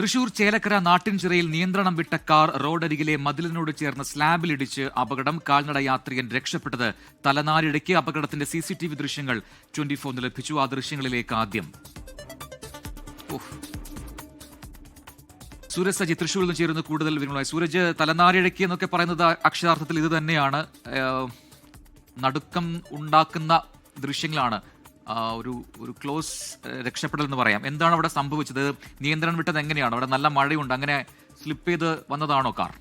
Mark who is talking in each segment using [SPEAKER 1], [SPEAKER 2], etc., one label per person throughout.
[SPEAKER 1] തൃശൂർ ചേലക്കര നാട്ടിൻചിറയിൽ നിയന്ത്രണം വിട്ട കാർ റോഡരികിലെ മതിലിനോട് ചേർന്ന് സ്ലാബിലിടിച്ച് അപകടം. കാൽനട യാത്രികൻ രക്ഷപ്പെട്ടത് തലനാരിഴയ്ക്ക്. അപകടത്തിന്റെ CCTV ദൃശ്യങ്ങൾ 24 ലഭിച്ചു. ആ ദൃശ്യങ്ങളിലേക്ക് ആദ്യം. സൂരജ് സജി തൃശൂരിൽ നിന്ന് ചേരുന്ന കൂടുതൽ വിവരങ്ങളായി. സൂരജ്, തലനാരിഴയ്ക്ക് എന്നൊക്കെ പറയുന്നത് അക്ഷരാർത്ഥത്തിൽ ഇത് തന്നെയാണ്. നടുക്കം ഉണ്ടാക്കുന്ന ദൃശ്യങ്ങളാണ്. ഒരു ക്ലോസ് രക്ഷപ്പെടൽ എന്ന് പറയാം. എന്താണ് അവിടെ സംഭവിച്ചത്? നിയന്ത്രണം വിട്ടത് എങ്ങനെയാണ്? അവിടെ നല്ല മഴയുണ്ട്, അങ്ങനെ സ്ലിപ്പ് ചെയ്ത് വന്നതാണോ കാർ?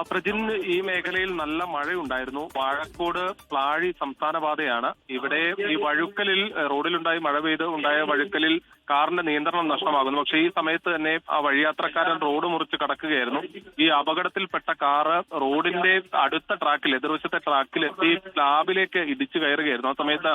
[SPEAKER 2] പ്രജിൻ, ഈ മേഖലയിൽ നല്ല മഴയുണ്ടായിരുന്നു. വാഴക്കോട് പ്ലാഴി സംസ്ഥാന പാതയാണ്. ഇവിടെ ഈ വഴുക്കലിൽ റോഡിലുണ്ടായി മഴ പെയ്ത് ഉണ്ടായ വഴുക്കലിൽ കാറിന്റെ നിയന്ത്രണം നഷ്ടമാകുന്നു. പക്ഷേ ഈ സമയത്ത് തന്നെ ആ വഴിയാത്രക്കാരൻ റോഡ് മുറിച്ച് കടക്കുകയായിരുന്നു. ഈ അപകടത്തിൽപ്പെട്ട കാറ് റോഡിന്റെ അടുത്ത ട്രാക്കിൽ, എതിർവശത്തെ ട്രാക്കിലെത്തി സ്ലാബിലേക്ക് ഇടിച്ചു കയറുകയായിരുന്നു. ആ സമയത്ത്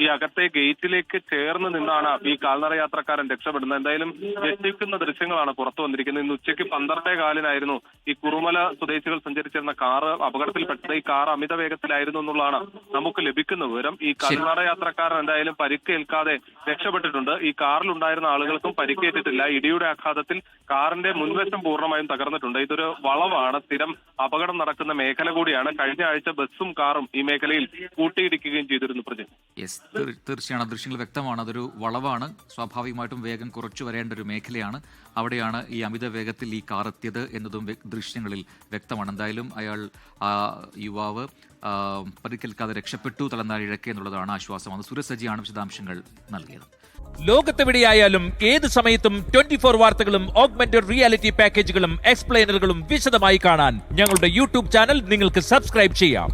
[SPEAKER 2] ഈ അകത്തെ ഗേറ്റിലേക്ക് ചേർന്ന് നിന്നാണ് ഈ കാൽനട യാത്രക്കാരൻ രക്ഷപ്പെടുന്നത്. എന്തായാലും ഞെട്ടിക്കുന്ന ദൃശ്യങ്ങളാണ് പുറത്തു വന്നിരിക്കുന്നത്. ഇന്ന് ഉച്ചയ്ക്ക് 12:15 ഈ കുറുമല സ്വദേശികൾ സഞ്ചരിച്ചിരുന്ന കാറ് അപകടത്തിൽപ്പെട്ടത്. ഈ കാർ അമിത വേഗത്തിലായിരുന്നു എന്നുള്ളതാണ് നമുക്ക് ലഭിക്കുന്ന വിവരം. ഈ കാൽനട യാത്രക്കാരൻ എന്തായാലും പരിക്കേൽക്കാതെ രക്ഷപ്പെട്ടിട്ടുണ്ട്. ഈ കാറിൽ ഉണ്ടായിരുന്ന ആളുകൾക്കും പരിക്കേറ്റിട്ടില്ല. ഇടിയുടെ ആഘാതത്തിൽ കാറിന്റെ മുൻവശം പൂർണ്ണമായും തകർന്നിട്ടുണ്ട്. ഇതൊരു വളവാണ്, സ്ഥിരം അപകടം നടക്കുന്ന മേഖല കൂടിയാണ്. കഴിഞ്ഞ ആഴ്ച ബസ്സും കാറും ഈ മേഖലയിൽ കൂട്ടിയിടിക്കുകയും ചെയ്തിരുന്നു. പ്രജൻ,
[SPEAKER 1] തീർച്ചയാണ്, ദൃശ്യങ്ങൾ വ്യക്തമാണ്. അതൊരു വളവാണ്. സ്വാഭാവികമായിട്ടും വേഗം കുറച്ചു വരേണ്ട ഒരു മേഖലയാണ്. അവിടെയാണ് ഈ അമിത വേഗത്തിൽ ഈ കാർ എത്തിയത് എന്നതും ദൃശ്യങ്ങളിൽ വ്യക്തമാണ്. എന്തായാലും യുവാവ് പരിക്കേൽക്കാതെ രക്ഷപ്പെട്ടു, തലനാരിഴയ്ക്ക് എന്നുള്ളതാണ് ആശ്വാസമാണ്. സൂരജ് സജിയാണ് വിശദാംശങ്ങൾ നൽകിയത്.
[SPEAKER 3] ലോകത്തെവിടെയായാലും ഏത് സമയത്തും 24 വാർത്തകളും ഓഗ്മെന്റഡ് റിയാലിറ്റി പാക്കേജുകളും എക്സ്പ്ലെയിനറുകളും വിശദമായി കാണാൻ ഞങ്ങളുടെ YouTube ചാനൽ നിങ്ങൾക്ക് സബ്സ്ക്രൈബ് ചെയ്യാം.